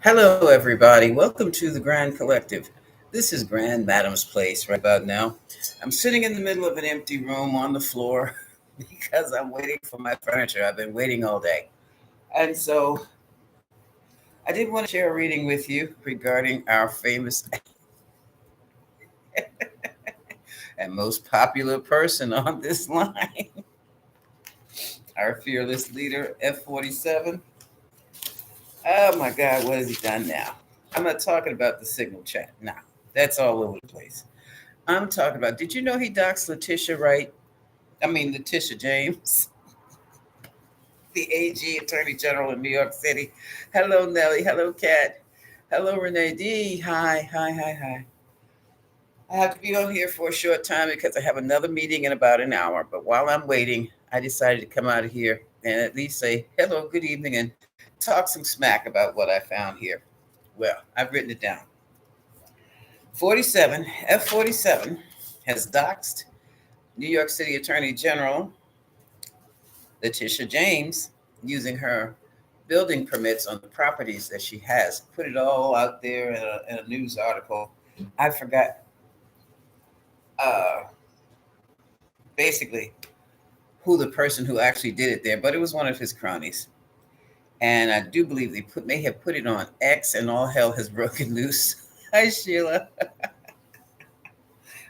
Hello, everybody. Welcome to the Grand Collective. This is Grand Madam's Place right about now. I'm sitting in the middle of an empty room on the floor because I'm waiting for my furniture. I've been waiting all day. And so I did want to share a reading with you regarding our famous and most popular person on this line, our fearless leader, F47. Oh my God, what has he done now? I'm not talking about the signal chat. Nah, that's all over the place. I'm talking about, did you know he doxed Letitia right? I mean, Letitia James, the AG Attorney General in New York City. Hello, Nellie. Hello, Kat. Hello, Renee D. Hi, hi, hi, hi. I have to be on here for a short time because I have another meeting in about an hour. But while I'm waiting, I decided to come out of here and at least say hello, good evening, and talk some smack about what I found here. Well, I've written it down. 47, F47 has doxed New York City Attorney General Letitia James using her building permits on the properties that she has. Put it all out there in a news article. I forgot uh, basically who the person who actually did it there, but it was one of his cronies. And I do believe they may have put it on X, and all hell has broken loose. Hi, Sheila.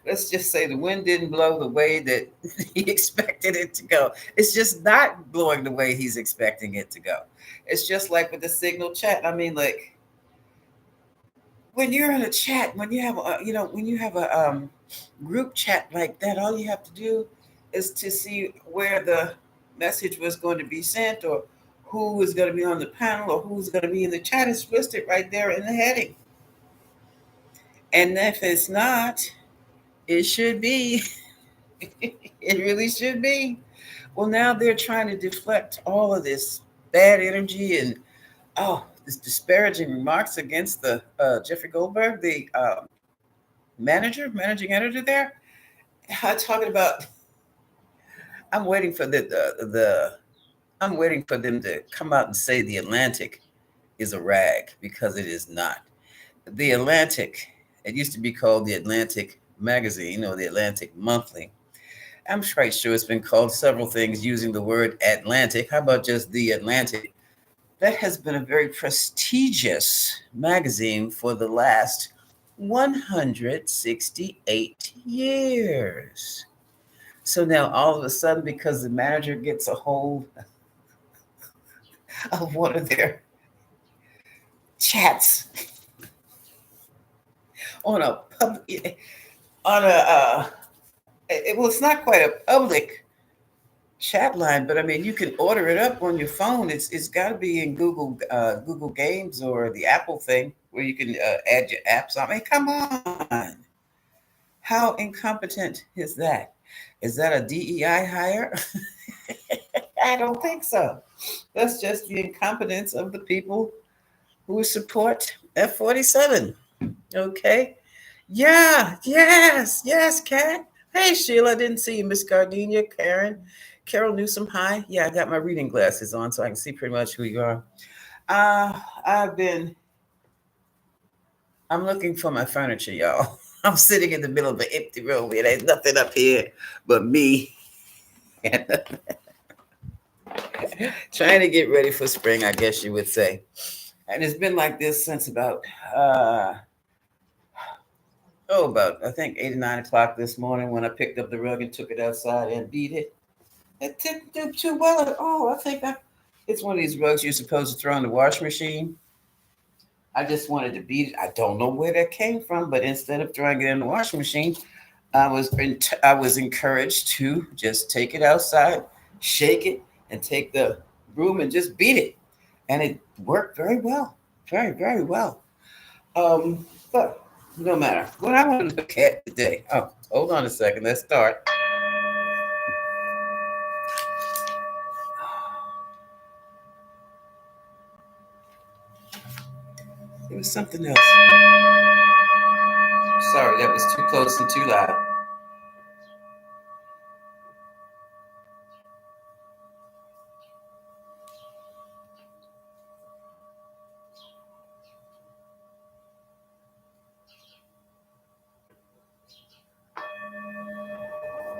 Let's just say the wind didn't blow the way that he expected it to go. It's just not blowing the way he's expecting it to go. It's just like with the signal chat. I mean, like when you're in a chat, when you have a group chat like that, all you have to do is to see where the message was going to be sent, or who is going to be on the panel, or who's going to be in the chat. Is listed right there in the heading. And if it's not, it should be. It really should be. Well, now they're trying to deflect all of this bad energy and this disparaging remarks against the Jeffrey Goldberg, the managing editor there. I'm talking about. I'm waiting for the. I'm waiting for them to come out and say the Atlantic is a rag, because it is not. The Atlantic. It used to be called the Atlantic Magazine or the Atlantic Monthly. I'm quite sure it's been called several things using the word Atlantic. How about just the Atlantic? That has been a very prestigious magazine for the last 168 years. So now all of a sudden, because the manager gets a hold of one of their chats on a public, on a, well, it's not quite a public chat line, but I mean, you can order it up on your phone. It's got to be in Google Games or the Apple thing where you can add your apps on. I mean, come on, how incompetent is that? Is that a DEI hire? I don't think so. That's just the incompetence of the people who support F47. Okay. Yeah. Yes. Yes, Kat. Hey, Sheila. I didn't see you. Miss Gardenia, Karen. Carol Newsom, hi. Yeah, I got my reading glasses on so I can see pretty much who you are. Uh, I've been, I'm looking for my furniture, y'all. I'm sitting in the middle of an empty room where there's nothing up here but me. Trying to get ready for spring, I guess you would say. And it's been like this since uh, about I think 8 or 9 o'clock this morning when I picked up the rug and took it outside and beat it. It didn't do too well at all. It's one of these rugs you're supposed to throw in the washing machine. I just wanted to beat it. I don't know where that came from, but instead of throwing it in the washing machine, I was encouraged to just take it outside, shake it, and take the broom and just beat it, and it worked very well, very very well. But no matter what I want to look at today. Oh, hold on a second. Let's start. It was something else. Sorry, that was too close and too loud.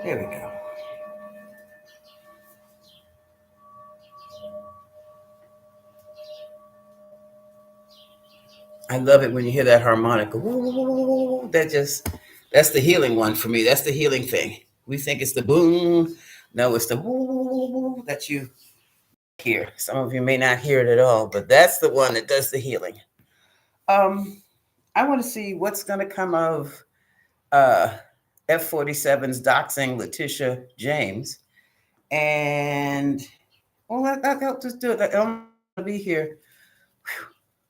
There we go. I love it when you hear that harmonica. That's the healing one for me. That's the healing thing. We think it's the boom. No, it's the woo that you hear. Some of you may not hear it at all, but that's the one that does the healing. Um, I want to see what's going to come of uh, F-47's doxing Letitia James. And, well, I'll just do it. I'm going to be here.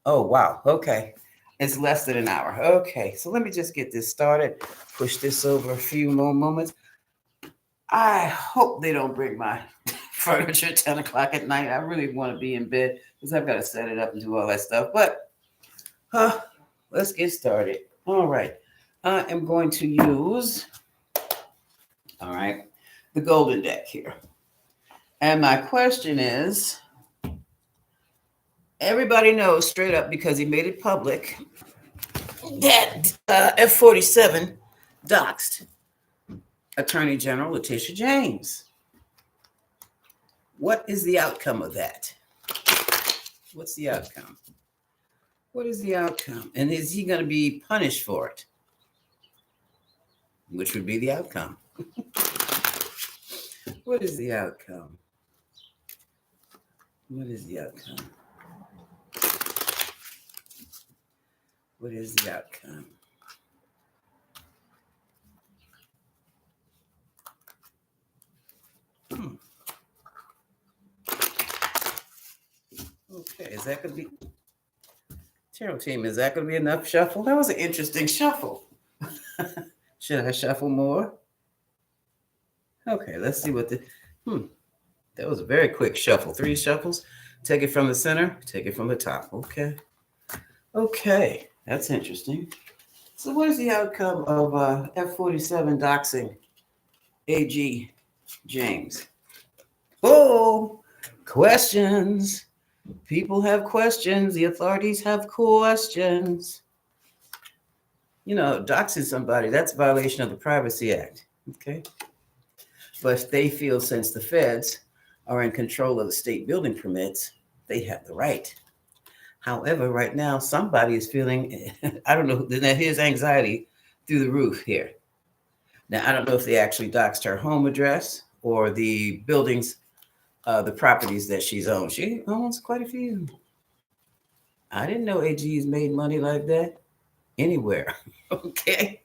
Oh, wow. Okay. It's less than an hour. Okay. So let me just get this started. Push this over a few more moments. I hope they don't bring my furniture at 10 o'clock at night. I really want to be in bed because I've got to set it up and do all that stuff. But uh, let's get started. All right. I am going to use, all right, the golden deck here. And my question is, everybody knows straight up because he made it public that F-47 doxed Attorney General Letitia James. What is the outcome of that? What's the outcome? What is the outcome? And is he going to be punished for it? Which would be the outcome. What is the outcome? What is the outcome? What is the outcome? Okay, is that going to be tarot team? Is that going to be enough shuffle? That was an interesting shuffle. Should I shuffle more? Okay, let's see what the that was a very quick shuffle. 3 shuffles. Take it from the center, take it from the top. Okay. Okay, that's interesting. So what is the outcome of F-47 doxing AG James? Oh, questions. People have questions. The authorities have questions. You know, doxing somebody, that's a violation of the Privacy Act. Okay. But they feel since the feds are in control of the state building permits, they have the right. However, right now, somebody is feeling, I don't know, that his anxiety through the roof here. Now, I don't know if they actually doxed her home address or the buildings, the properties that she's owned. She owns quite a few. I didn't know AG's made money like that anywhere. Okay.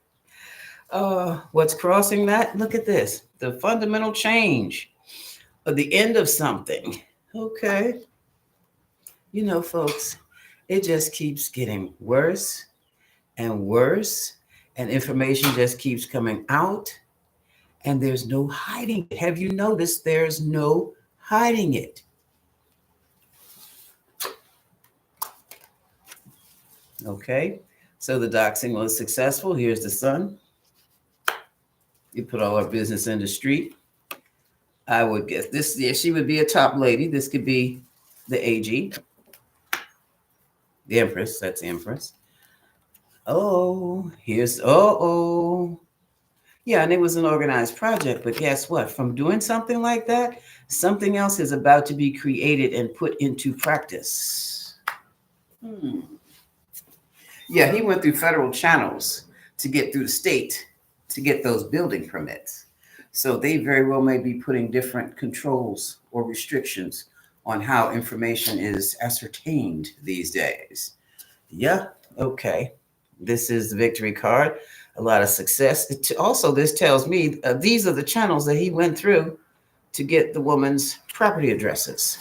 What's crossing that? Look at this. The fundamental change of the end of something. Okay. You know, folks, it just keeps getting worse and worse, and information just keeps coming out, and there's no hiding it. Have you noticed there's no hiding it? Okay, so the doxing was successful. Here's the sun. You put all our business in the street. I would guess this, yeah, she would be a top lady. This could be the AG, the Empress. That's the Empress. Oh, here's, oh. Yeah, and it was an organized project, but guess what? From doing something like that, something else is about to be created and put into practice. Yeah, he went through federal channels to get through the state to get those building permits. So they very well may be putting different controls or restrictions on how information is ascertained these days. Yeah, okay. This is the victory card. A lot of success. Also, this tells me these are the channels that he went through to get the woman's property addresses.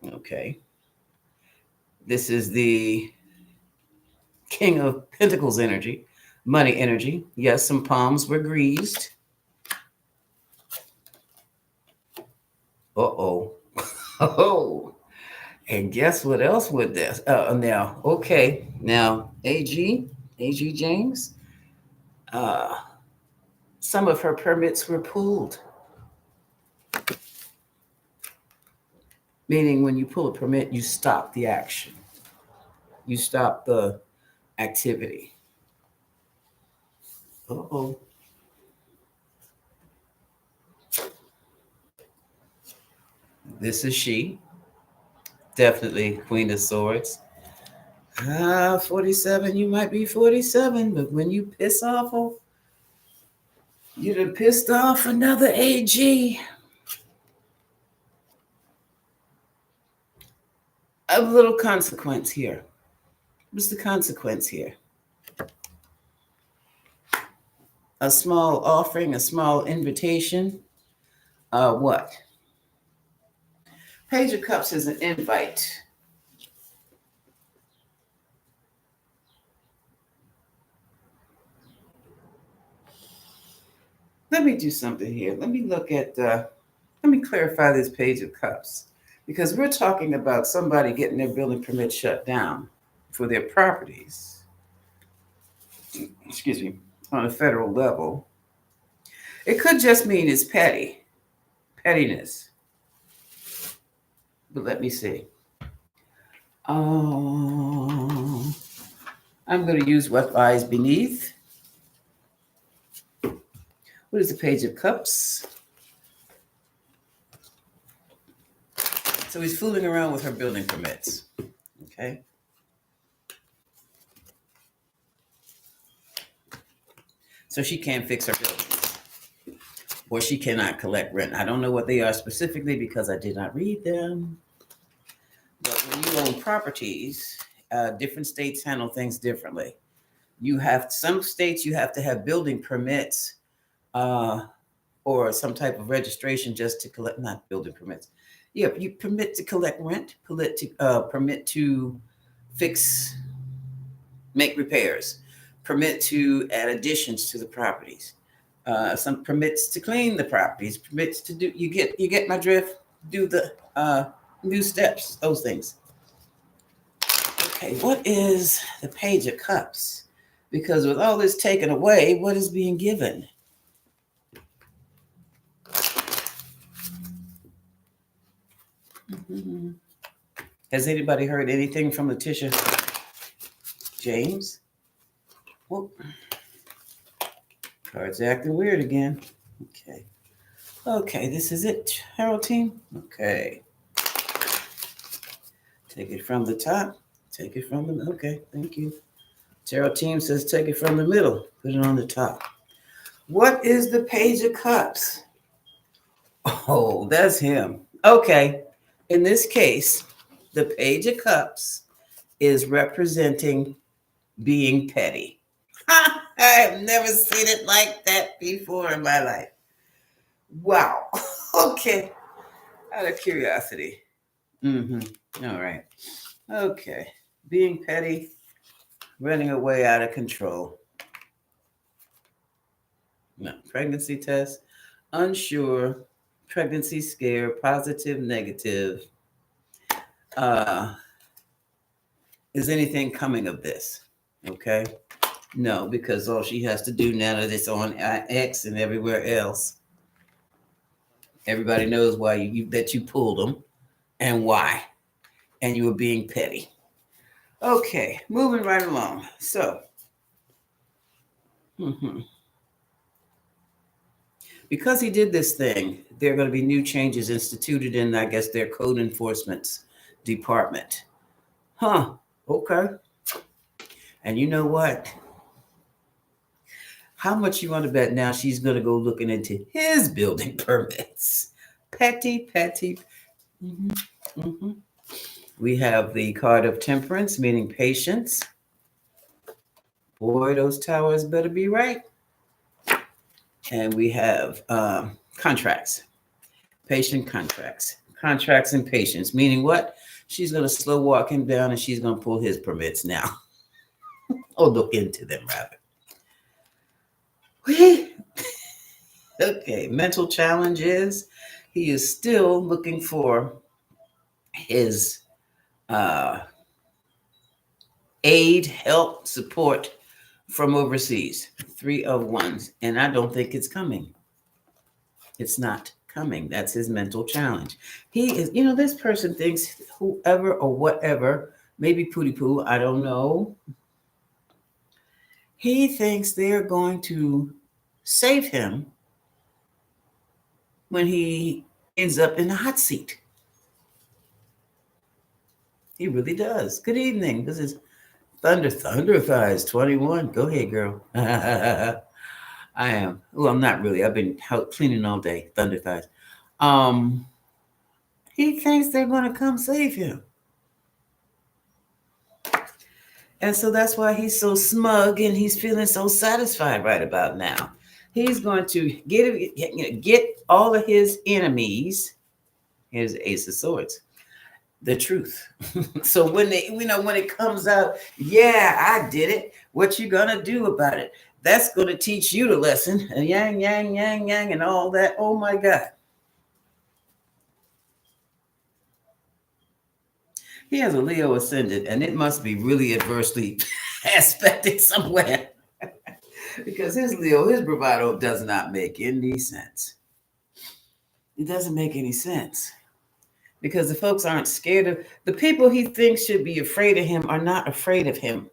Okay. This is the King of Pentacles energy, money energy. Yes, some palms were greased. Uh-oh. Oh. And guess what else with this? Now, okay. Now, AG James, some of her permits were pulled. Meaning when you pull a permit, you stop the action. You stop the activity. Uh-oh. This is she. Definitely Queen of Swords. 47, you might be 47, but when you piss off, you'd have pissed off another AG. A little consequence here. What's the consequence here? A small offering, a small invitation. What? Page of Cups is an invite. Let me do something here. Let me look at, let me clarify this Page of Cups, because we're talking about somebody getting their building permit shut down for their properties, excuse me, on a federal level. It could just mean it's pettiness. But let me see. I'm going to use what lies beneath. What is the Page of Cups? So he's fooling around with her building permits. Okay. So she can't fix her buildings, or she cannot collect rent. I don't know what they are specifically because I did not read them. But when you own properties, different states handle things differently. You have some states you have to have building permits or some type of registration just to collect, not building permits. Yeah, you permit to collect rent, permit to fix, make repairs, permit to add additions to the properties, some permits to clean the properties, permits to do. You get my drift. Do the new steps, those things. Okay, what is the Page of Cups? Because with all this taken away, what is being given? Mm-hmm. Has anybody heard anything from Letitia James? Well, cards acting weird again. Okay, this is it, Harold team. Okay. Take it from the top. Take it from the, okay, thank you. Tarot team says take it from the middle. Put it on the top. What is the Page of Cups? Oh, that's him. Okay. In this case, the Page of Cups is representing being petty. I have never seen it like that before in my life. Wow. Okay. Out of curiosity. All right. Okay. Being petty, running away out of control. No. Pregnancy test, unsure, pregnancy scare, positive, negative. Is anything coming of this? Okay. No, because all she has to do now that it's on X and everywhere else, everybody knows why that you pulled them and why, and you were being petty. Okay, moving right along. So, because he did this thing, there are going to be new changes instituted in, I guess, their code enforcement department. Okay. And you know what? How much you want to bet now she's going to go looking into his building permits? Petty. We have the card of temperance, meaning patience. Boy, those towers better be right. And we have contracts, patient contracts, contracts and patience, meaning what? She's going to slow walk him down and she's going to pull his permits now. Or look into them, rather. Okay, mental challenge is he is still looking for his aid, help, support from overseas. 3 of Wands. And I don't think it's coming. It's not coming. That's his mental challenge. He is, this person thinks whoever or whatever, maybe Pootie Poo, I don't know. He thinks they're going to save him when he ends up in the hot seat. He really does. Good evening. This is Thunder Thighs 21. Go ahead, girl. I am. Well, I'm not really. I've been out cleaning all day. Thunder Thighs. Um, he thinks they're going to come save him. And so that's why he's so smug and he's feeling so satisfied right about now. He's going to get all of his enemies. Here's the Ace of Swords. The truth. So when when it comes out, yeah, I did it. What you gonna do about it? That's gonna teach you the lesson. And yang, yang, yang, yang, and all that. Oh my God. He has a Leo ascendant, and it must be really adversely aspected somewhere. Because his bravado does not make any sense. It doesn't make any sense. Because the folks aren't scared of the people he thinks should be afraid of him are not afraid of him.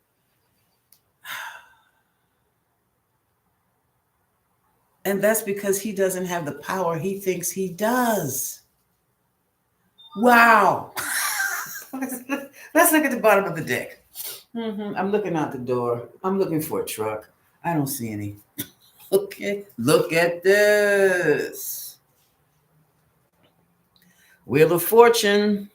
And that's because he doesn't have the power he thinks he does. Wow. Let's look at the bottom of the deck. I'm looking out the door. I'm looking for a truck. I don't see any. Okay, look at this. Wheel of Fortune.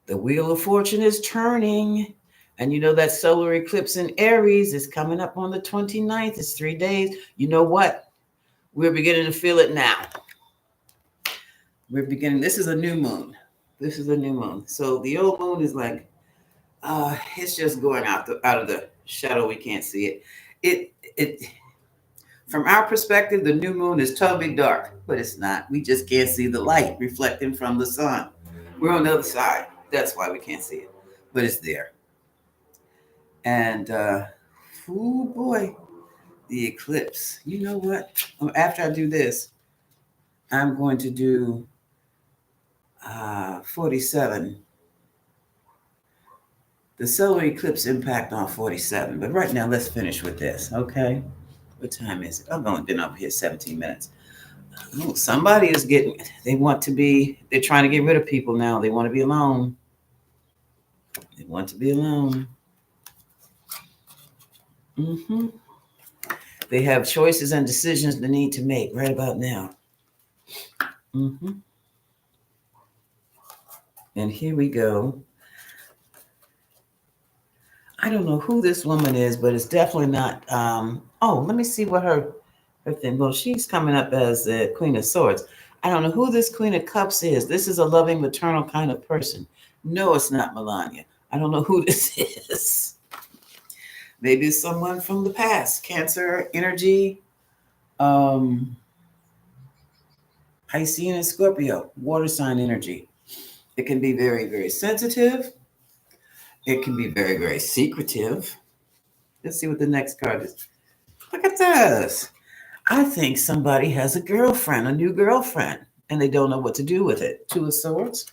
The Wheel of Fortune is turning. And you know that solar eclipse in Aries is coming up on the 29th. It's 3 days. You know what? We're beginning to feel it now. This is a new moon. This is a new moon. So the old moon is like, it's just going out of the shadow. We can't see it. It from our perspective, the new moon is totally dark, but it's not. We just can't see the light reflecting from the sun. We're on the other side. That's why we can't see it, but it's there. And oh boy, the eclipse. You know what? After I do this, I'm going to do 47. The solar eclipse impact on 47. But right now, let's finish with this, okay? What time is it? I've only been up here 17 minutes. Oh, somebody is they're trying to get rid of people now. They want to be alone. They want to be alone. They have choices and decisions they need to make right about now. And here we go. I don't know who this woman is, but it's definitely not. Let me see what her thing. Well, she's coming up as the Queen of Swords. I don't know who this Queen of Cups is. This is a loving, maternal kind of person. No, it's not Melania. I don't know who this is. Maybe it's someone from the past. Cancer energy. Piscean and Scorpio. Water sign energy. It can be very, very sensitive. It can be very, very secretive. Let's see what the next card is. Look at this. I think somebody has a new girlfriend, and they don't know what to do with it. Two of Swords.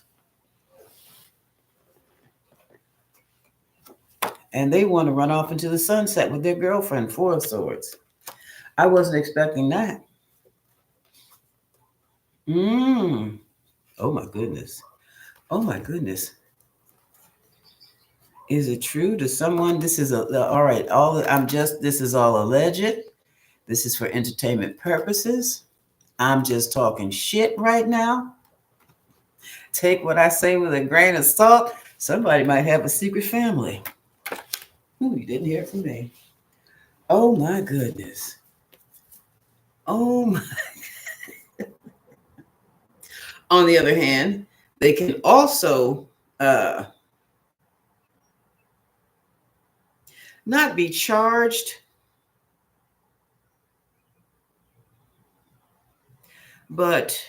And they want to run off into the sunset with their girlfriend, Four of Swords. I wasn't expecting that. Oh, my goodness. Oh, my goodness. Is it true to someone? This is all right. This is all alleged. This is for entertainment purposes. I'm just talking shit right now. Take what I say with a grain of salt. Somebody might have a secret family. You didn't hear it from me. Oh my goodness. Oh my. On the other hand, they can also not be charged, but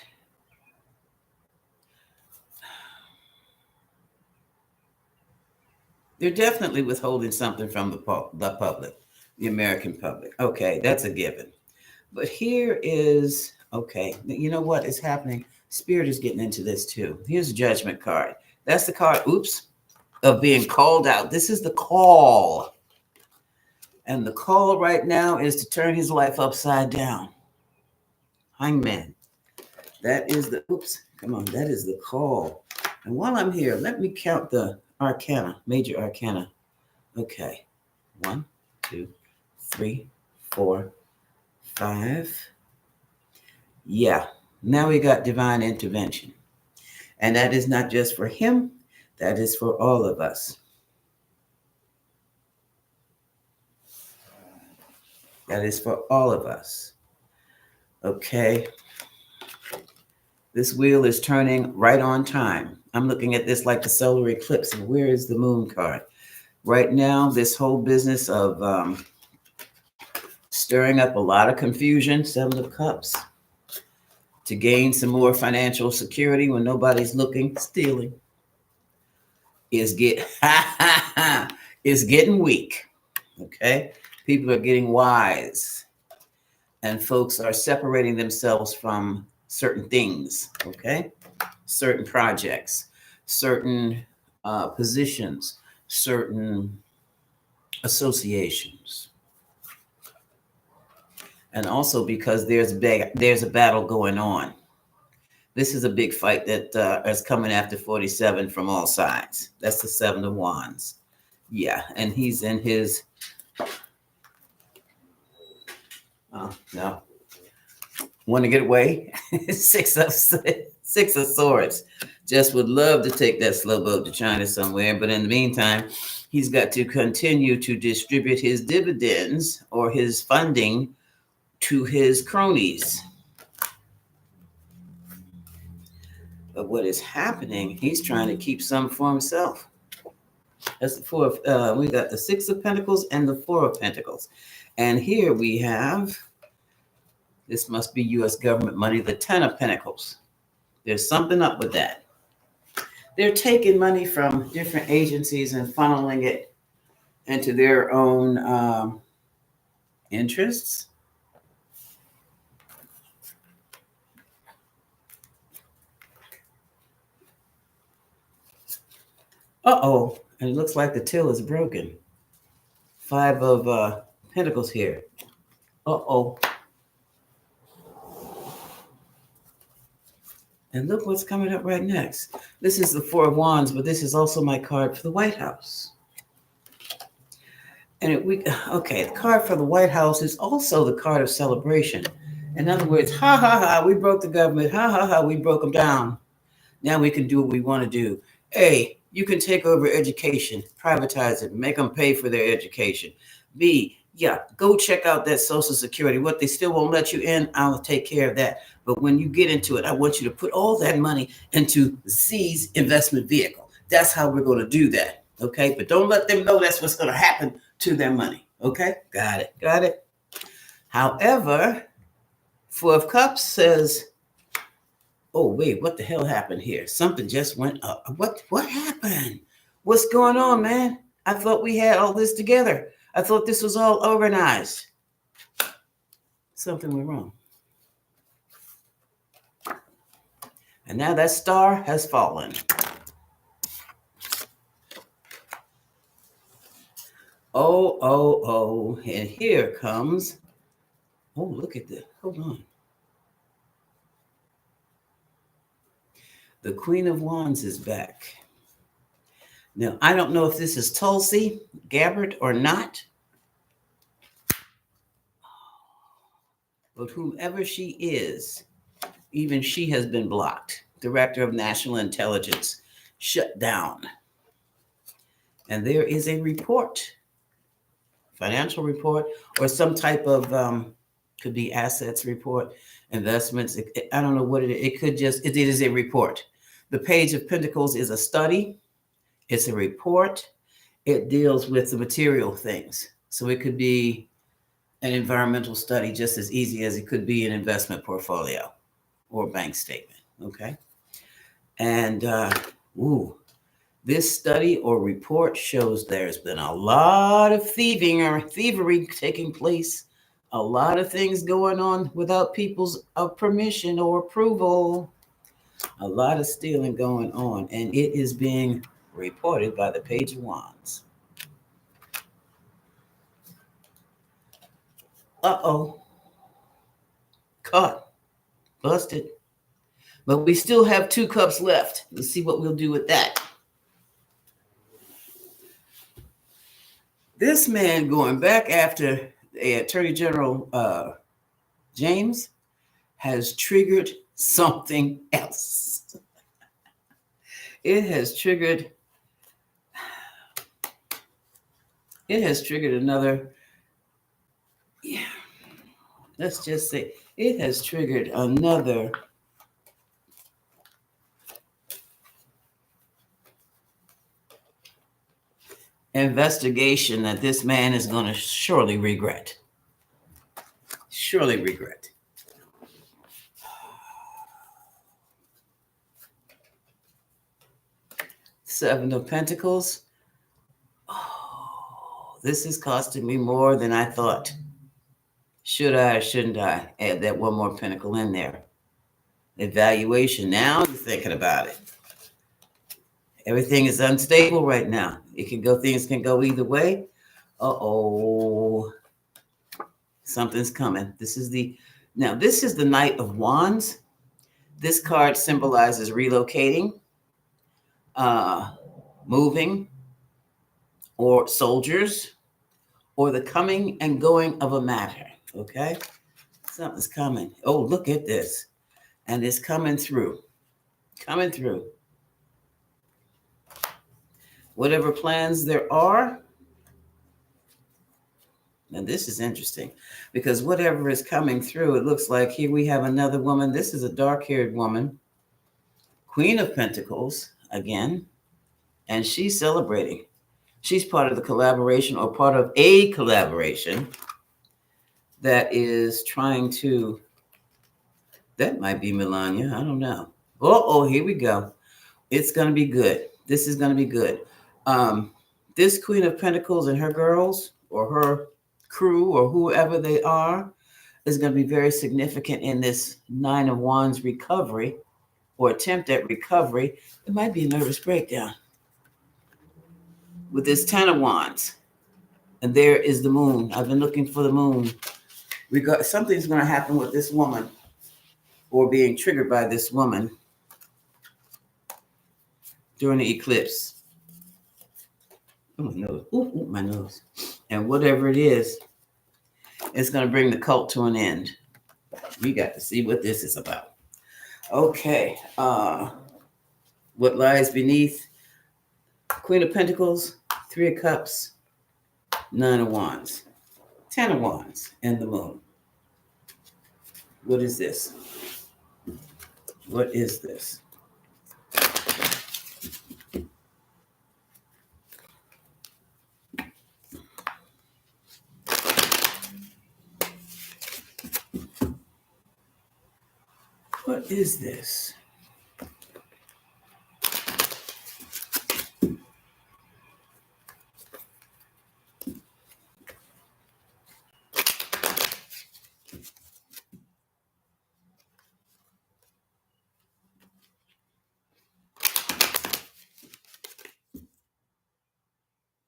they're definitely withholding something from the public, the American public. Okay, that's a given. But here is, okay, you know what is happening? Spirit is getting into this too. Here's a Judgment card. That's the card, of being called out. This is the call. And the call right now is to turn his life upside down. Hangman. That is the, oops, come on, that is the call. And while I'm here, let me count the arcana, major arcana. Okay. 1, 2, 3, 4, 5. Yeah. Now we got divine intervention. And that is not just for him, that is for all of us. That is for all of us. Okay. This wheel is turning right on time. I'm looking at this like the solar eclipse. And where is the moon card? Right now, this whole business of stirring up a lot of confusion, 7 of Cups, to gain some more financial security when nobody's looking, stealing, is getting weak. Okay? People are getting wise. And folks are separating themselves from certain things, okay? Certain projects, certain positions, certain associations. And also because there's a battle going on. This is a big fight that is coming after 47 from all sides. That's the 7 of Wands. Yeah, and he's in his... Oh, no. Want to get away? Six of Swords. Just would love to take that slow boat to China somewhere, but in the meantime, he's got to continue to distribute his dividends or his funding to his cronies. But what is happening? He's trying to keep some for himself. That's the 4 of. We got the 6 of Pentacles and the 4 of Pentacles, and here we have. This must be U.S. government money, the 10 of Pentacles. There's something up with that. They're taking money from different agencies and funneling it into their own interests. Uh-oh. And it looks like the till is broken. 5 of Pentacles here. Uh-oh. And look what's coming up right next. This is the 4 of Wands, but this is also my card for the White House. And the card for the White House is also the card of celebration. In other words, ha, ha, ha, we broke the government. Ha, ha, ha, we broke them down. Now we can do what we want to do. A, you can take over education, privatize it, make them pay for their education. B, yeah, go check out that Social Security. What, they still won't let you in? I'll take care of that. But when you get into it, I want you to put all that money into Z's investment vehicle. That's how we're going to do that. Okay? But don't let them know that's what's going to happen to their money. Okay? Got it. However, 4 of Cups says, oh, wait, what the hell happened here? Something just went up. What happened? What's going on, man? I thought we had all this together. I thought this was all organized. Something went wrong. And now that star has fallen. Oh. And here comes, oh, look at this. Hold on. The Queen of Wands is back. Now, I don't know if this is Tulsi Gabbard or not. But whomever she is, even she has been blocked. Director of National Intelligence, shut down. And there is a report, financial report, or some type of, could be assets report, investments. I don't know what it is. It is a report. The Page of Pentacles is a study. It's a report. It deals with the material things. So it could be an environmental study just as easy as it could be an investment portfolio or bank statement, okay? And, this study or report shows there's been a lot of thievery taking place, a lot of things going on without people's permission or approval, a lot of stealing going on, and it is being reported by the Page of Wands. Uh-oh. Caught. Busted. But we still have 2 cups left. Let's see what we'll do with that. This man going back after Attorney General James has triggered something else. It has triggered another, yeah, let's just say it has triggered another investigation that this man is going to surely regret. Surely regret. Seven of Pentacles. Oh, this is costing me more than I thought. Should I or shouldn't I add that one more pentacle in there? Evaluation. Now you're thinking about it. Everything is unstable right now. Things can go either way. Uh-oh. Something's coming. This is the Knight of Wands. This card symbolizes relocating, moving, or soldiers, or the coming and going of a matter. Okay? Something's coming. Oh, look at this. And it's coming through. Coming through. Whatever plans there are. And this is interesting because whatever is coming through, it looks like here we have another woman. This is a dark-haired woman, Queen of Pentacles again, and she's celebrating. She's part of the collaboration or part of a collaboration that is trying to, that might be Melania. I don't know. Oh, here we go. It's going to be good. This is going to be good. This Queen of Pentacles and her girls or her crew or whoever they are is going to be very significant in this Nine of Wands recovery or attempt at recovery. It might be a nervous breakdown with this 10 of Wands. And there is the moon. I've been looking for the moon. Something's going to happen with this woman or being triggered by this woman during the eclipse. Oh, my nose. Ooh, my nose. And whatever it is, it's going to bring the cult to an end. We got to see what this is about. Okay. What lies beneath? Queen of Pentacles, 3 of Cups, 9 of Wands, 10 of Wands, and the moon. What is this? What is this? What is this?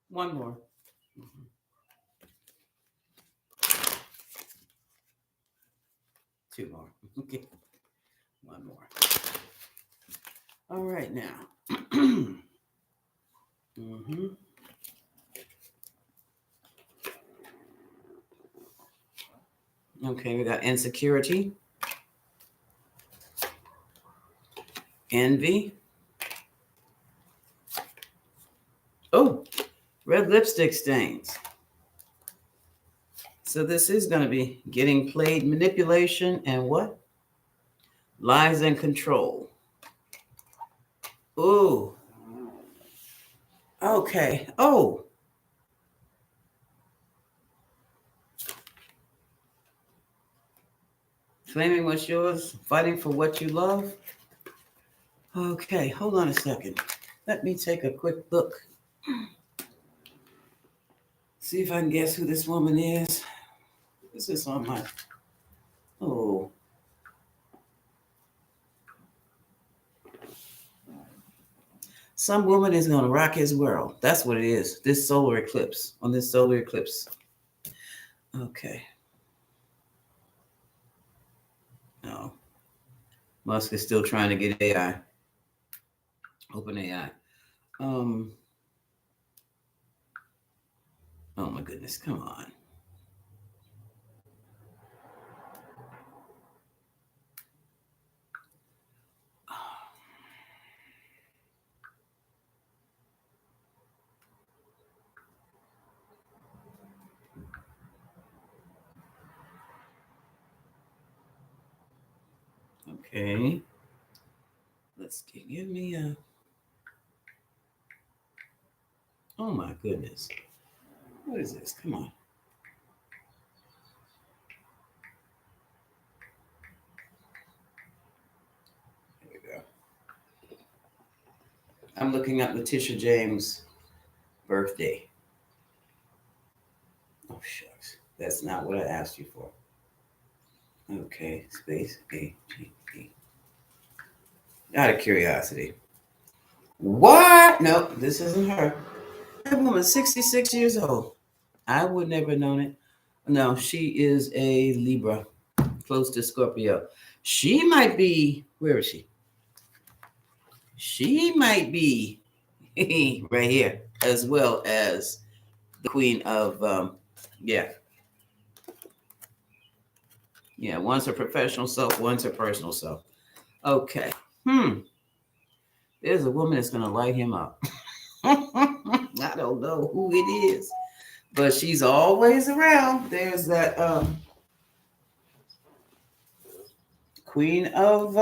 One more. Two more. Okay. One more. All right now. Okay, we got insecurity, envy. Oh, red lipstick stains. So this is going to be getting played, manipulation, and what? Lies and control. Ooh. Okay. Oh. Claiming what's yours, fighting for what you love. Okay, hold on a second. Let me take a quick look. See if I can guess who this woman is. This is on my... Oh. Some woman is going to rock his world. That's what it is. This solar eclipse. On this solar eclipse. Okay. Musk is still trying to get AI, open AI. Oh my goodness, come on. Okay. Let's give me a. Oh my goodness. What is this? Come on. Here we go. I'm looking at Letitia James' birthday. Oh shucks. That's not what I asked you for. Okay, space A G E. Out of curiosity. What? Nope, this isn't her. That woman's 66 years old. I would never have known it. No, she is a Libra, close to Scorpio. She might be, where is she? She might be right here, as well as the queen of, yeah, yeah, one's her professional self, one's her personal self. Okay. There's a woman that's going to light him up. I don't know who it is, but she's always around. There's that queen of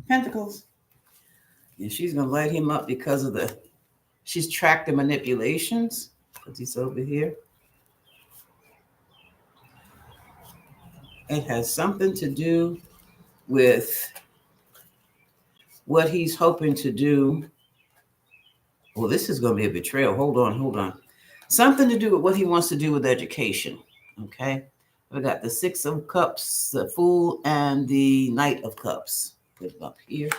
pentacles. And she's going to light him up because of she's tracked the manipulations. Put these over here. It has something to do with what he's hoping to do. Well, this is going to be a betrayal. Hold on. Something to do with what he wants to do with education. Okay. We got the Six of Cups, the Fool, and the Knight of Cups. Put it up here.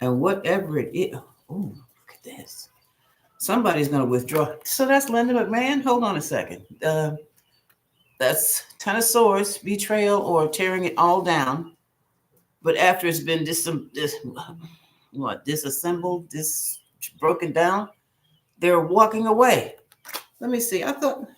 And whatever it is. Oh, look at this. Somebody's going to withdraw. So that's Linda McMahon. Hold on a second. That's Ten of Swords, betrayal, or tearing it all down. But after it's been disassembled, broken down, they're walking away. Let me see. I thought.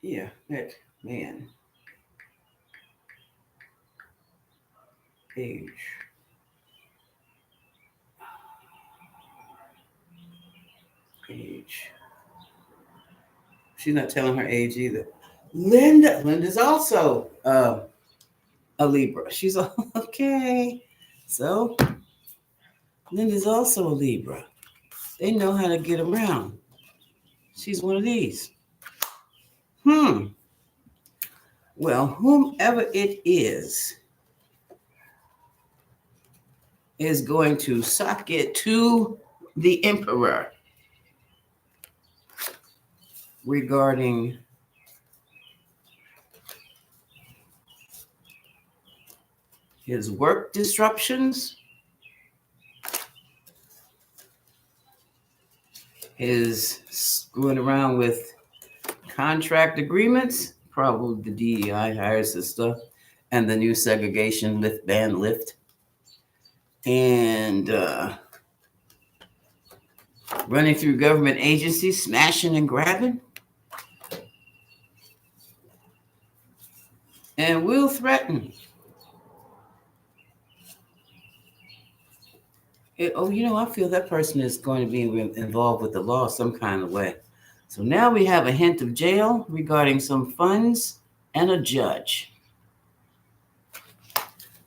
Yeah, that man. Age. She's not telling her age either. Linda's also a Libra. She's okay. So Linda's also a Libra. They know how to get around. She's one of these. Well, whomever it is going to suck it to the emperor regarding his work disruptions, his screwing around with contract agreements, probably the DEI hires this stuff, and the new segregation ban lift, and running through government agencies, smashing and grabbing, and will threaten. I feel that person is going to be involved with the law some kind of way. So now we have a hint of jail regarding some funds and a judge.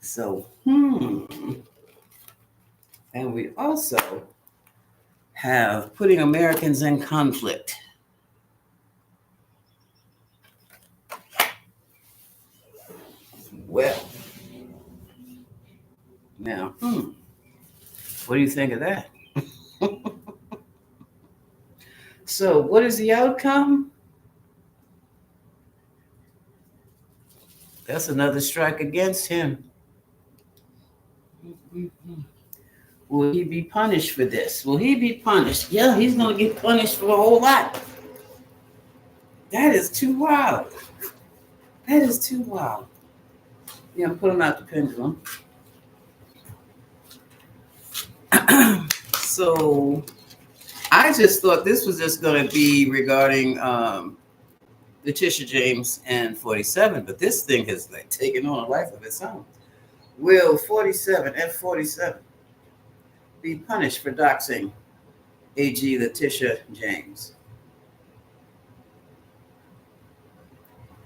So, and we also have putting Americans in conflict. Well, now, what do you think of that? So, what is the outcome? That's another strike against him. Will he be punished for this? Will he be punished? Yeah, he's going to get punished for a whole lot. That is too wild. That is too wild. Yeah, I'm pulling out the pendulum. So I just thought this was just going to be regarding Letitia James and 47, but this thing has like taken on a life of its own. Will 47 F47 be punished for doxing AG Letitia James?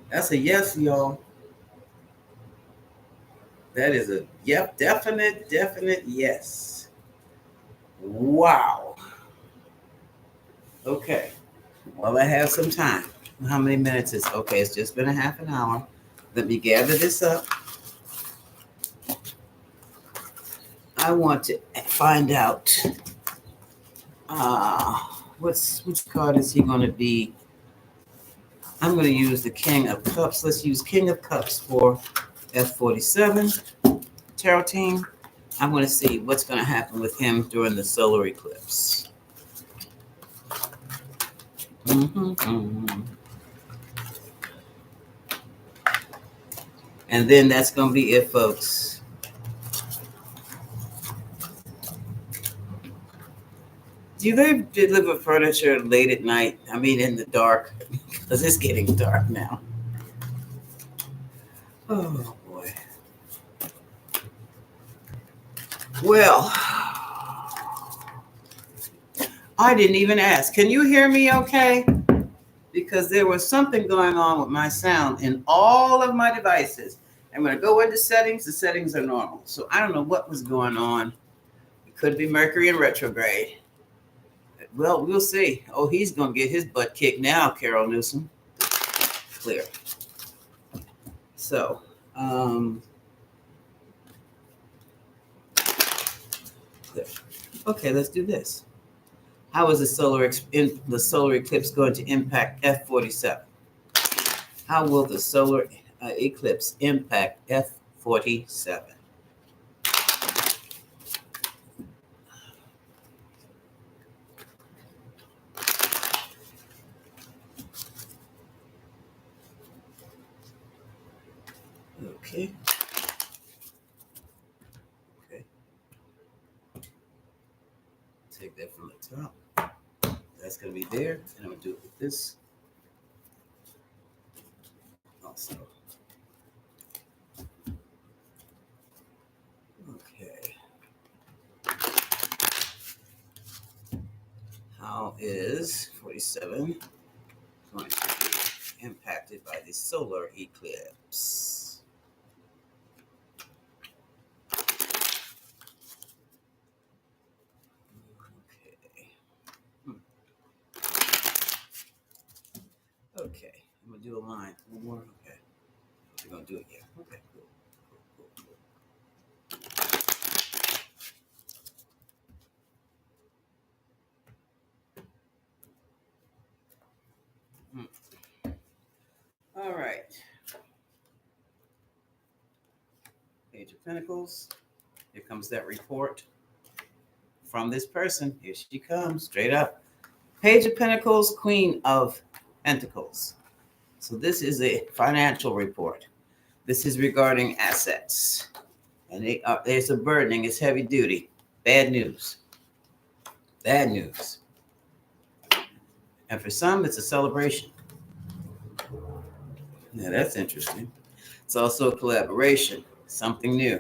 That's a yes, y'all. That is a yep, definite yes. Wow. Okay. Well, I have some time. How many minutes is okay? It's just been a half an hour. Let me gather this up. I want to find out uh which card is he going to be. I'm going to use the King of Cups. Let's use King of Cups for F47 tarot team. I'm going to see what's going to happen with him during the solar eclipse. And then that's going to be it, folks. Do they deliver furniture late at night? I mean, in the dark, because it's getting dark now. Oh, boy. Well, I didn't even ask. Can you hear me okay? Because there was something going on with my sound in all of my devices. I'm going to go into settings. The settings are normal. So I don't know what was going on. It could be Mercury in retrograde. Well, we'll see. Oh, he's going to get his butt kicked now, Carol Newsom. Clear. So, clear. Okay, let's do this. How is the solar eclipse going to impact F47? How will the solar eclipse impact F47? Okay. Okay. Take that from the top. That's going to be there. And I'm going to do it with this also. Okay. How is 47 going to be impacted by the solar eclipse? Okay, I'm gonna do a line. One more. Okay, we're gonna do it here. Okay, cool. All right. Page of Pentacles. Here comes that report from this person. Here she comes, straight up. Page of Pentacles, Queen of Pentacles. So this is a financial report. This is regarding assets. And there's a burdening. It's heavy duty. Bad news. Bad news. And for some, it's a celebration. Now that's interesting. It's also a collaboration, something new.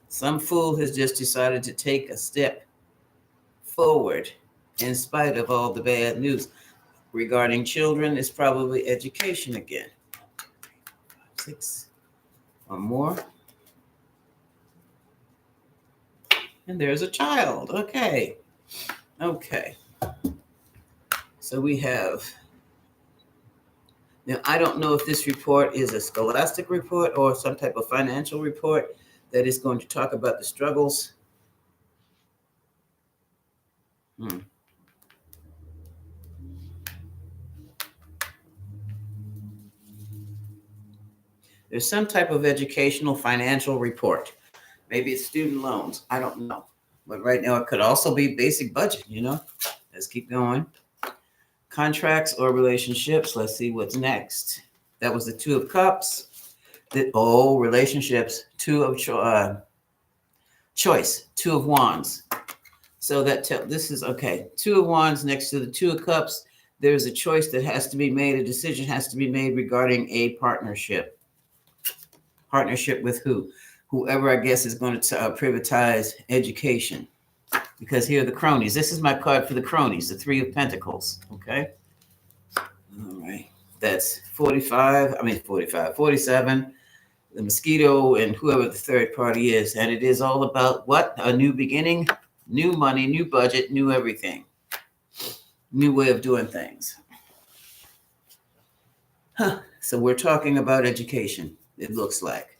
Some fool has just decided to take a step forward in spite of all the bad news. Regarding children, it's probably education again. 6 or more. And there's a child. Okay. Okay. So we have. Now, I don't know if this report is a scholastic report or some type of financial report that is going to talk about the struggles. There's some type of educational financial report Maybe it's student loans. I don't know. But right now, it could also be basic budget, you know? Let's keep going. Contracts or relationships. Let's see what's next. That was the Two of Cups. Relationships. Two of choice. Two of Wands. So this is okay. Two of Wands next to the Two of Cups. There's a choice that has to be made. A decision has to be made regarding a partnership. Partnership with who? Whoever, I guess, is going to privatize education. Because here are the cronies. This is my card for the cronies, the Three of Pentacles. Okay. All right. That's 47. The mosquito and whoever the third party is. And it is all about what? A new beginning, new money, new budget, new everything. New way of doing things. So we're talking about education, it looks like.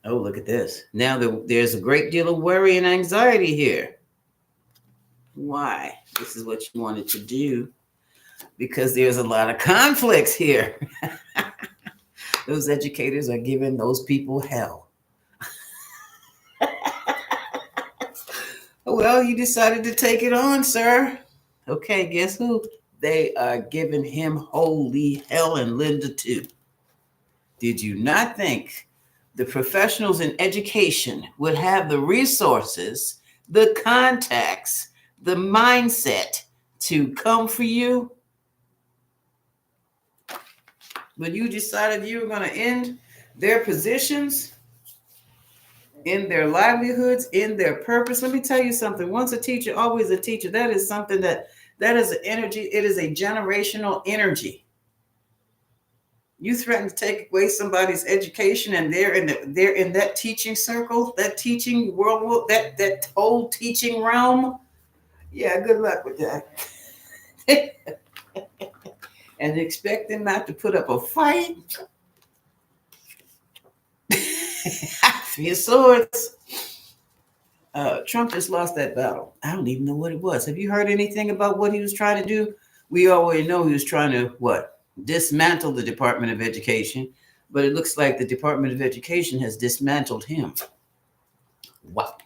Oh, look at this. Now there's a great deal of worry and anxiety here. Why? This is what you wanted to do. Because there's a lot of conflicts here. Those educators are giving those people hell. Well, you decided to take it on, sir. Okay, guess who? They are giving him holy hell, and Linda too. Did you not think the professionals in education would have the resources, the contacts, the mindset to come for you? When you decided you were going to end their positions, in their livelihoods, in their purpose. Let me tell you something. Once a teacher, always a teacher. That is something that is an energy. It is a generational energy. You threaten to take away somebody's education, and they're in that teaching circle, that teaching world, that whole teaching realm. Yeah, good luck with that. And expect them not to put up a fight. Three of Swords. Trump just lost that battle. I don't even know what it was. Have you heard anything about what he was trying to do? We already know he was trying to what? Dismantle the Department of Education. But it looks like the Department of Education has dismantled him. Wow.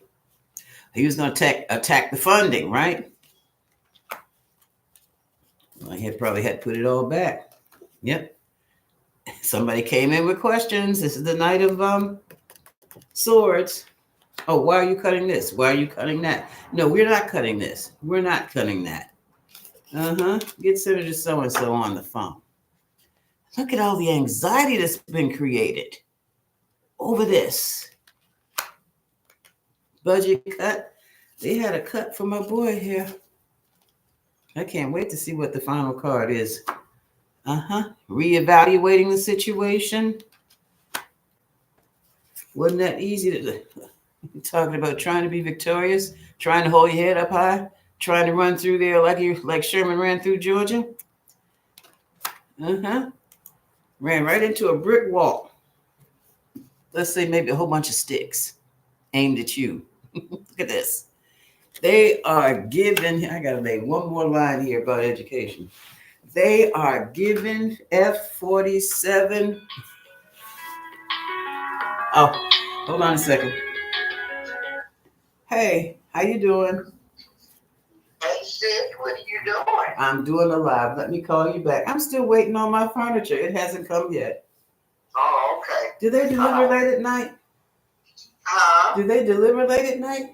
He was going to attack the funding, right? Well, he probably had put it all back. Yep. Somebody came in with questions. This is the Knight of Swords. Oh, why are you cutting this? Why are you cutting that? No, we're not cutting this. We're not cutting that. Get Senator so-and-so on the phone. Look at all the anxiety that's been created over this. Budget cut. They had a cut for my boy here. I can't wait to see what the final card is. Reevaluating the situation. Wasn't that easy to talking about trying to be victorious, trying to hold your head up high, trying to run through there like Sherman ran through Georgia? Ran right into a brick wall. Let's say maybe a whole bunch of sticks aimed at you. Look at this. They are giving, I gotta lay one more line here about education. They are giving F-47. Oh, hold on a second. Hey, how you doing? Hey, sis, what are you doing? I'm doing a live. Let me call you back. I'm still waiting on my furniture. It hasn't come yet. Oh, okay. Do they deliver late at night? Huh? Do they deliver late at night?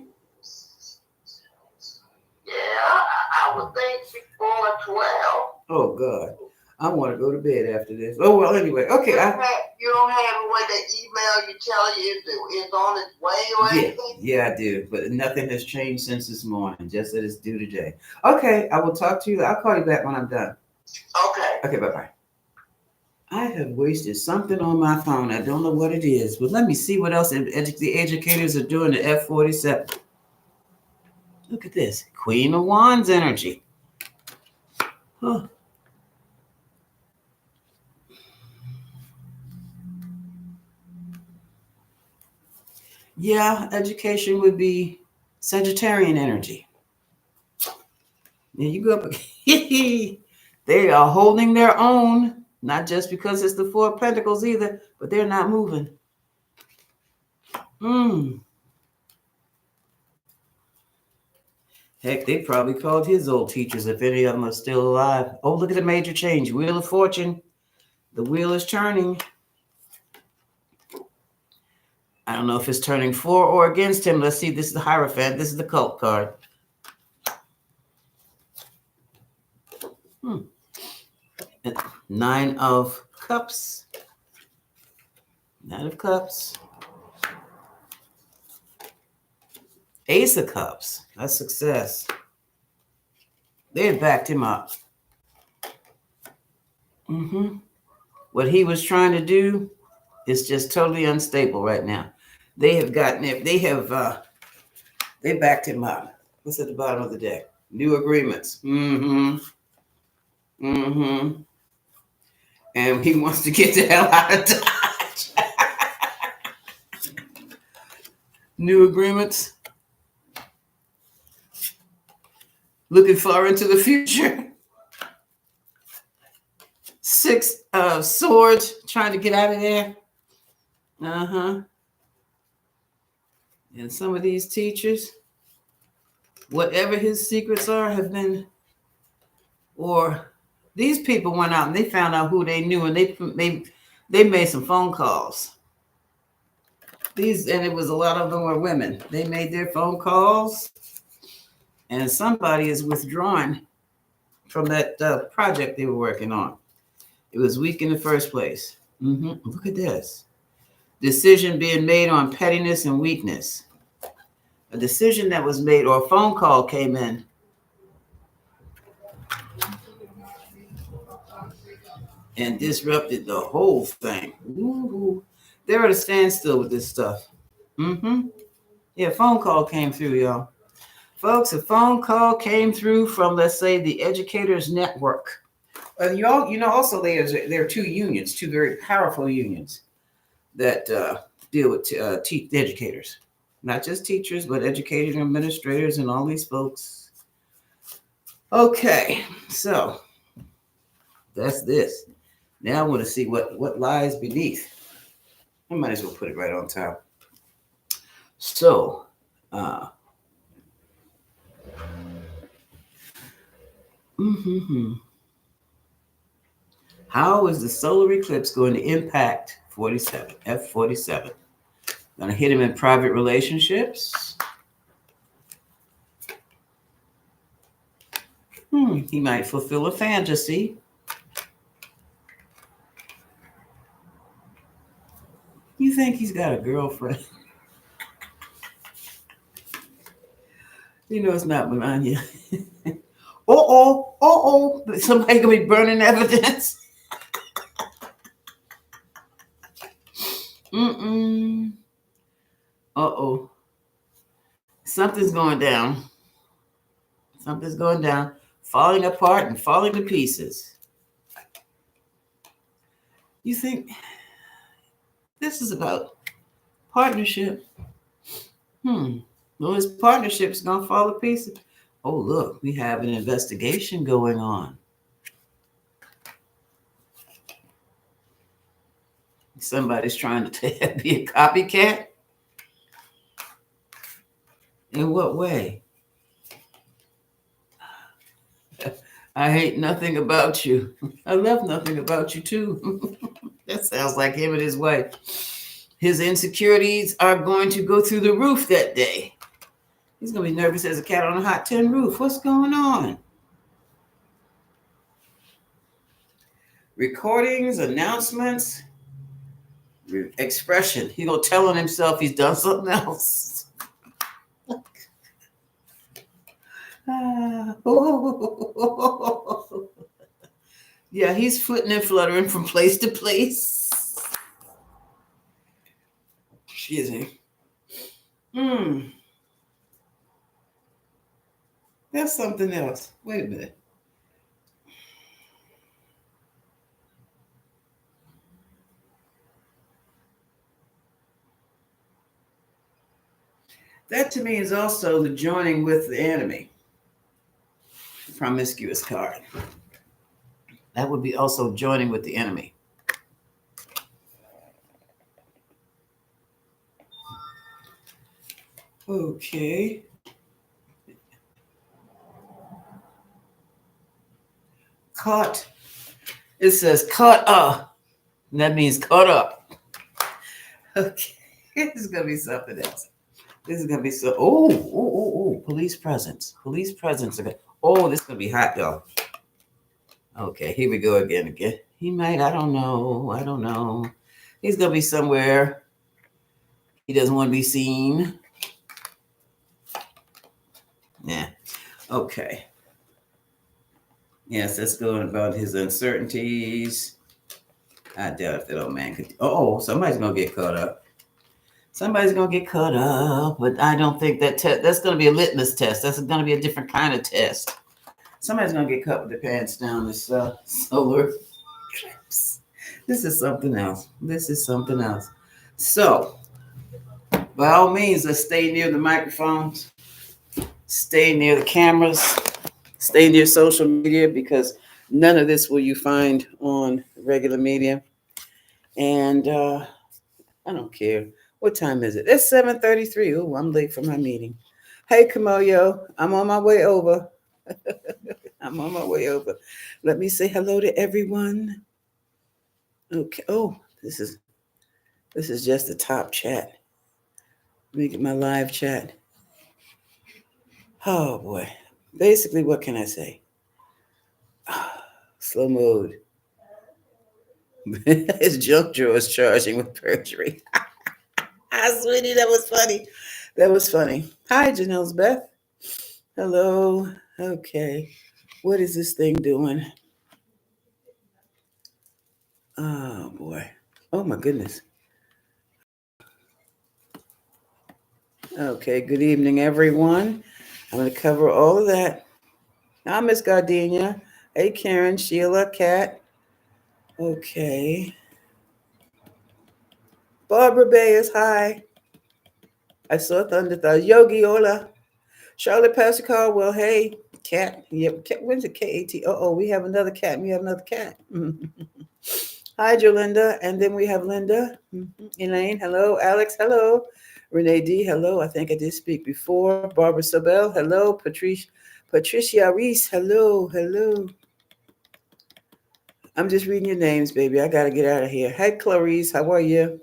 Yeah, I would think before 12. Oh, God. I want to go to bed after this. Oh, well, anyway. Okay. You don't have a way to email you tell you it's on its way or anything? Yeah, I do. But nothing has changed since this morning. Just that it's due today. Okay. I will talk to you. I'll call you back when I'm done. Okay. Okay, bye-bye. I have wasted something on my phone. I don't know what it is. But let me see what else the educators are doing to F-47. Look at this. Queen of Wands energy. Huh. Yeah, education would be Sagittarian energy. And you go up. They are holding their own, not just because it's the Four of Pentacles either, but they're not moving. Heck, they probably called his old teachers if any of them are still alive. Oh, look at the major change. Wheel of Fortune. The wheel is turning. I don't know if it's turning for or against him. Let's see. This is the Hierophant. This is the cult card. Nine of Cups. Nine of Cups. Ace of Cups. That's success. They had backed him up. What he was trying to do is just totally unstable right now. They have gotten it. They backed him up. What's at the bottom of the deck? New agreements. And he wants to get the hell out of Dodge. New agreements. Looking far into the future. Six of Swords, trying to get out of there. And some of these teachers, whatever his secrets are, have been, or these people went out and they found out who they knew, and they made some phone calls. And it was a lot of them were women. They made their phone calls, and somebody is withdrawing from that project they were working on. It was weak in the first place. Look at this. Decision being made on pettiness and weakness. A decision that was made, or a phone call came in. And disrupted the whole thing. Ooh. They're at a standstill with this stuff. Yeah, phone call came through, y'all. Folks, a phone call came through from, let's say, the Educators Network. Also there are two unions, two very powerful unions that deal with educators. Not just teachers, but educators and administrators and all these folks. Okay, so that's this. Now I want to see what lies beneath. I might as well put it right on top. So, how is the solar eclipse going to impact 47, F47? Going to hit him in private relationships. He might fulfill a fantasy. You think he's got a girlfriend? You know it's not Melania. Somebody gonna be burning evidence. Something's going down. Something's going down, falling apart and falling to pieces. You think this is about partnership? Well, his partnership's gonna fall to pieces. Oh, look, we have an investigation going on. Somebody's trying to be a copycat? In what way? I hate nothing about you. I love nothing about you too. That sounds like him and his wife. His insecurities are going to go through the roof that day. He's going to be nervous as a cat on a hot tin roof. What's going on? Recordings, announcements, expression. He's going to tell on himself he's done something else. Yeah, he's flitting and fluttering from place to place. Excuse me. That's something else. Wait a minute. That to me is also the joining with the enemy. Promiscuous card. That would be also joining with the enemy. Okay. Cut. It says cut up. That means cut up. Okay. This is gonna be something else. This is gonna be so. Oh! Police presence. Police presence again. Oh, this is gonna be hot, y'all. Okay, here we go again. Again. He might. I don't know. I don't know. He's gonna be somewhere. He doesn't want to be seen. Yeah. Okay. Yes, let's go about his uncertainties. I doubt if that old man could. Oh, somebody's gonna get caught up. Somebody's gonna get caught up, but I don't think that's gonna be a litmus test. That's gonna be a different kind of test. Somebody's gonna get caught with their pants down. This solar eclipse. This is something else. This is something else. So, by all means, let's stay near the microphones, stay near the cameras, stay near social media, because none of this will you find on regular media. And I don't care. What time is it? It's 7:33. Oh, I'm late for my meeting. Hey, Kamoyo, I'm on my way over. I'm on my way over. Let me say hello to everyone. Okay. Oh, this is just the top chat. Let me get my live chat. Oh boy. Basically, what can I say? Slow mode. His junk drawer is charging with perjury. Sweetie, that was funny. That was funny. Hi, Janelle's Beth. Hello. Okay. What is this thing doing? Oh boy. Oh my goodness. Okay. Good evening, everyone. I'm going to cover all of that. Hi, Miss Gardenia. Hey, Karen, Sheila, Kat. Okay. Barbara Bayes, hi. I saw Thunder. Yogi, hola. Charlotte Pastor Caldwell, hey. Cat. Yep. Cat, when's it? K-A-T. Oh, we have another cat. We have another cat. Hi, Jolinda. And then we have Linda. Elaine, hello. Alex, hello. Renee D, hello. I think I did speak before. Barbara Sobel, hello. Patricia Reese, hello. Hello. I'm just reading your names, baby. I got to get out of here. Hi, Clarice. How are you?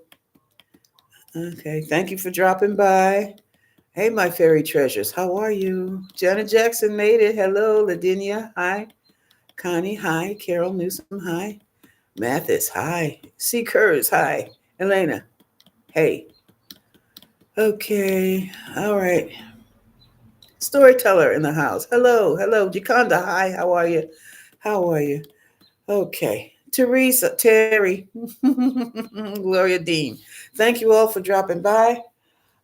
Okay. Thank you for dropping by. Hey, my fairy treasures. How are you? Janet Jackson made it. Hello, Ladinia. Hi. Connie. Hi. Carol Newsom. Hi. Mathis. Hi. C. Kurz. Hi. Elena. Hey. Okay. All right. Storyteller in the house. Hello. Hello. Jaconda. Hi. How are you? How are you? Okay. Teresa. Terry. Gloria Dean. Thank you all for dropping by.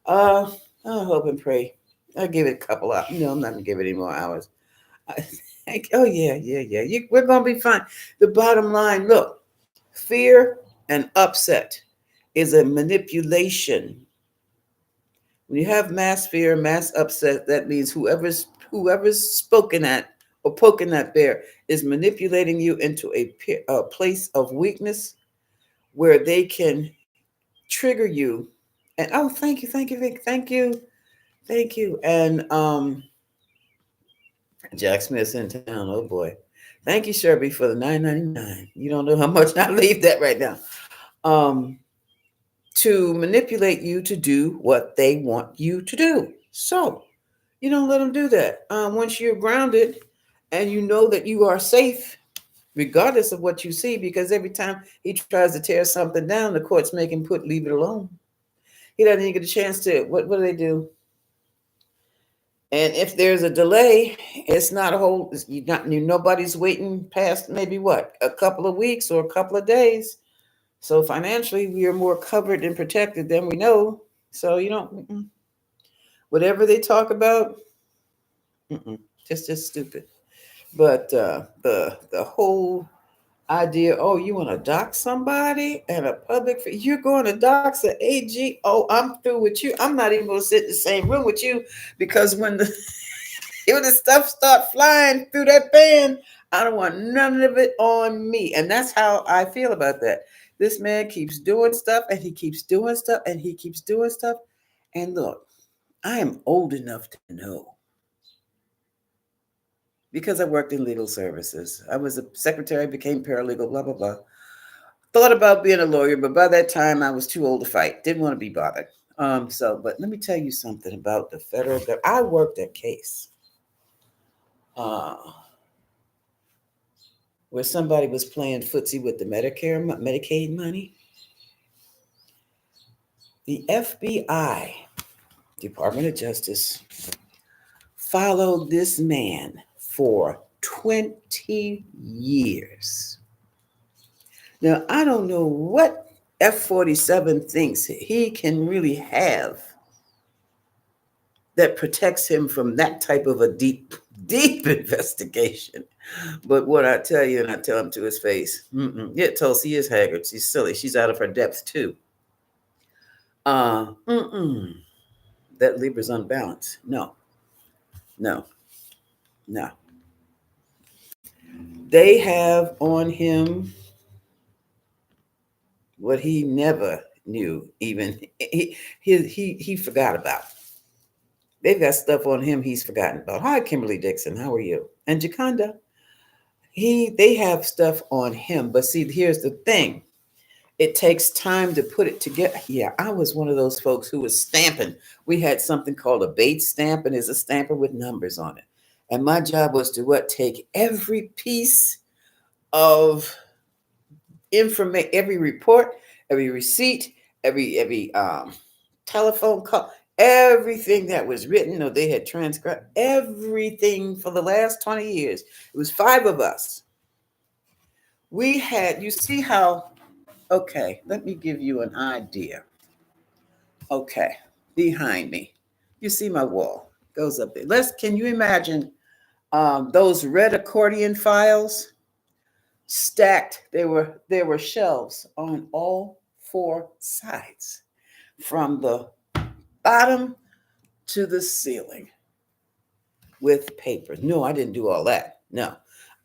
I hope and pray. I'll give it a couple hours. No, I'm not going to give it any more hours. Oh, yeah. We're going to be fine. The bottom line, look, fear and upset is a manipulation. When you have mass fear, mass upset, that means whoever's spoken at or poking that bear is manipulating you into a place of weakness where they can trigger you. And oh, thank you. And Jack Smith's in town. Oh boy. Thank you, Sherby, for the $9.99. You don't know how much I leave that right now. To manipulate you to do what they want you to do. So you don't let them do that. Once you're grounded and you know that you are safe, regardless of what you see, because every time he tries to tear something down, the courts make him leave it alone. He doesn't even get a chance to. What do they do? And if there's a delay, it's not a whole. Nobody's waiting past maybe what, a couple of weeks or a couple of days. So financially, we are more covered and protected than we know. So you don't. Whatever they talk about, just stupid. But the whole idea, oh, you want to dox somebody and a you're going to dox an AG. Oh, I'm through with you. I'm not even going to sit in the same room with you, because when the stuff start flying through that fan, I don't want none of it on me. And that's how I feel about that. This man keeps doing stuff and he keeps doing stuff and he keeps doing stuff. And look, I am old enough to know because I worked in legal services. I was a secretary, became paralegal, blah, blah, blah. Thought about being a lawyer, but by that time I was too old to fight. Didn't want to be bothered. But let me tell you something about the federal government. I worked a case uh, where somebody was playing footsie with the Medicaid money. The FBI, Department of Justice, followed this man for 20 years. Now, I don't know what F-47 thinks he can really have that protects him from that type of a deep, deep investigation. But what I tell you, and I tell him to his face, yeah, Tulsi is haggard. She's silly. She's out of her depth too. Uh, mm-mm. That Libra's unbalanced. No, no, no. They have on him what he never knew. Even he forgot about. They've got stuff on him he's forgotten about. Hi, Kimberly Dixon. How are you? And Jaconda. They have stuff on him. But see, here's the thing. It takes time to put it together. Yeah, I was one of those folks who was stamping. We had something called a Bates stamp, and it's a stamper with numbers on it. And my job was to what? Take every piece of information, every report, every receipt, every telephone call, everything that was written or they had transcribed, everything for the last 20 years. It was five of us. We had, you see how, okay, let me give you an idea. Okay, behind me, you see my wall goes up there. Can you imagine those red accordion files stacked? There were shelves on all four sides, from the bottom to the ceiling, with papers. No, I didn't do all that. No,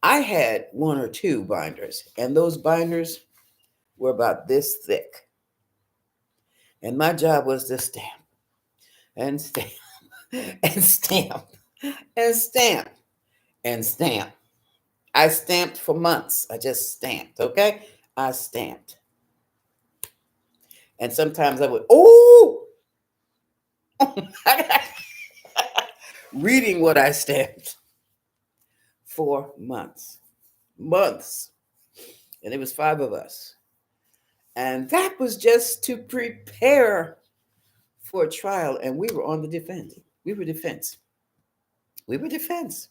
I had one or two binders, and those binders were about this thick. And my job was to stamp and stamp and stamp and stamp and stamp. I stamped for months. I just stamped, okay? I stamped. And sometimes I would, oh, reading what I stamped for months. Months. And it was five of us. And that was just to prepare for a trial. And we were on the defense. We were defense. We were defense.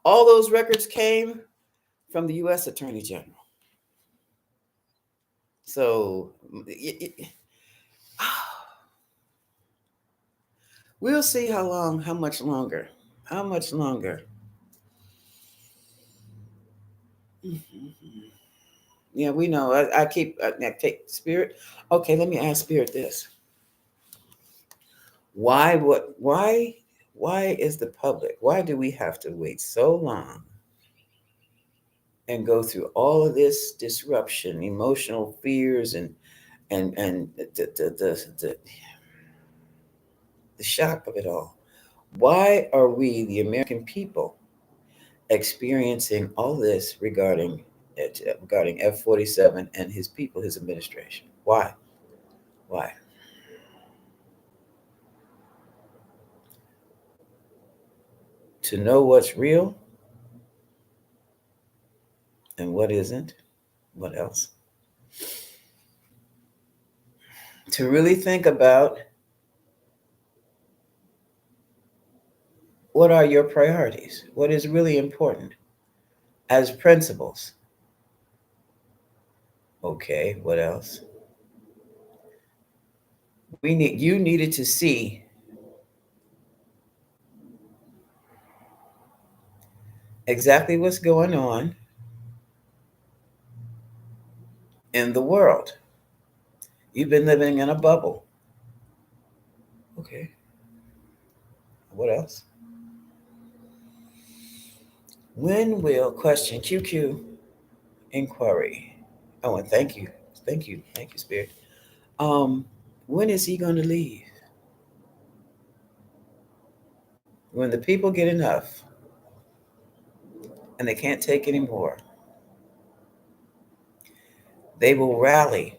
All those records came from the U.S. Attorney General. So we'll see how much longer. How much longer. Yeah, we know. I take Spirit. Okay, let me ask Spirit this. Why is the public, why do we have to wait so long and go through all of this disruption, emotional fears, and the shock of it all? Why are we, the American people, experiencing all this regarding F-47 and his people, his administration? Why? Why? To know what's real and what isn't. What else? To really think about what are your priorities, what is really important as principles. Okay, what else? You needed to see exactly what's going on in the world. You've been living in a bubble. Okay, what else? When will question QQ inquiry? Oh, and thank you, Spirit. Um, when is he going to leave? When the people get enough, and they can't take any more, they will rally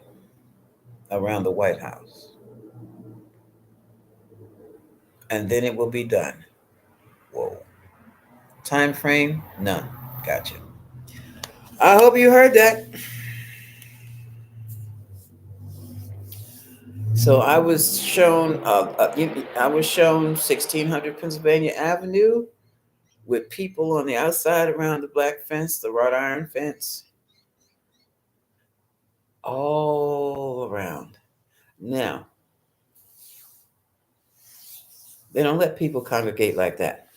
around the White House, and then it will be done. Whoa. Time frame? None. Gotcha. I hope you heard that. So I was shown 1600 Pennsylvania Avenue with people on the outside around the black fence, the wrought iron fence, all around. Now, they don't let people congregate like that.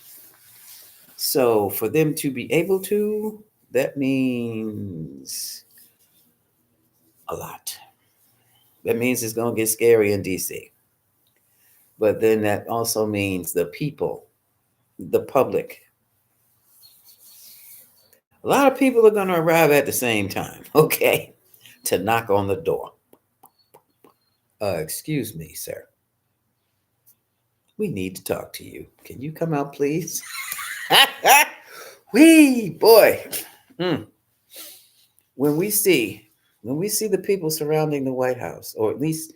So for them to be able to, that means a lot. That means it's going to get scary in DC. But then that also means the people, the public. A lot of people are going to arrive at the same time, okay, to knock on the door. Excuse me, sir. We need to talk to you. Can you come out, please? Wee boy. Mm. When we see the people surrounding the White House, or at least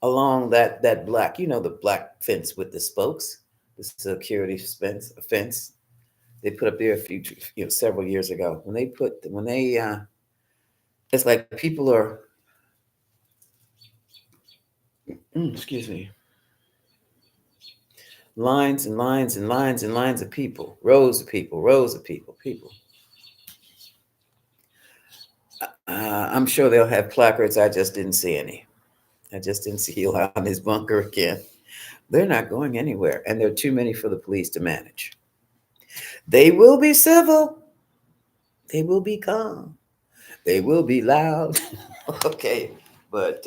along that black, the black fence with the spokes, the security fence they put up there several years ago. It's like people are, excuse me, lines and lines and lines and lines of people, rows of people, people. I'm sure they'll have placards. I just didn't see any. I just didn't see Eli on his bunker again. They're not going anywhere, and there are too many for the police to manage. They will be civil. They will be calm. They will be loud. Okay, but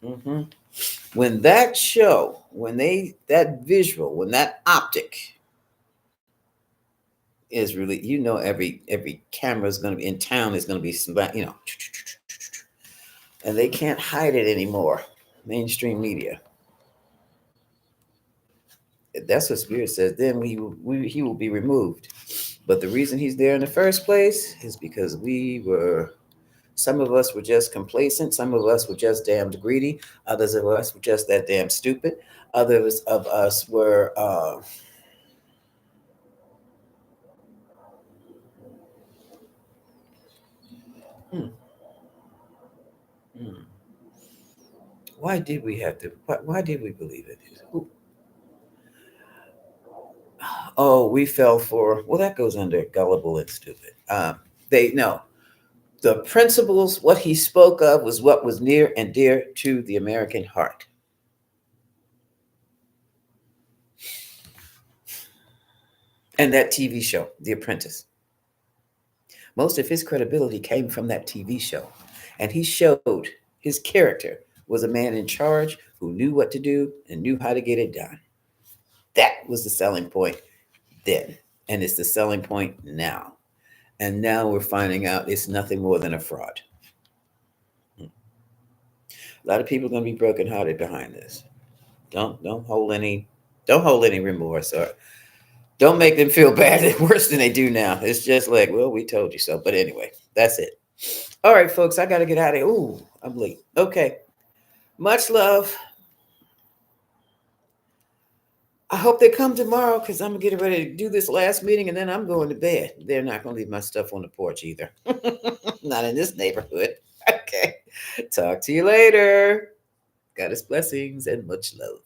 mhm. When that show, that visual, when that optic is really, every camera is going to be in town is going to be, and they can't hide it anymore. Mainstream media. That's what Spirit says. Then he will be removed. But the reason he's there in the first place is because some of us were just complacent. Some of us were just damned greedy. Others of us were just that damn stupid. Others of us were, hmm, hmm. Why did we have to? Why did we believe it? Oh, we fell for. Well, that goes under gullible and stupid. They no. The principles, what he spoke of, was what was near and dear to the American heart. And that TV show, The Apprentice. Most of his credibility came from that TV show. And he showed his character was a man in charge who knew what to do and knew how to get it done. That was the selling point then. And it's the selling point now. And now we're finding out it's nothing more than a fraud. A lot of people are going to be brokenhearted behind this. Don't hold any remorse, or don't make them feel bad worse than they do now. It's just like, well, we told you so. But anyway, that's it. All right, folks, I got to get out of here. Ooh, I'm late. Okay. Much love. I hope they come tomorrow because I'm getting ready to do this last meeting and then I'm going to bed. They're not going to leave my stuff on the porch either. Not in this neighborhood. Okay. Talk to you later. Goddess blessings and much love.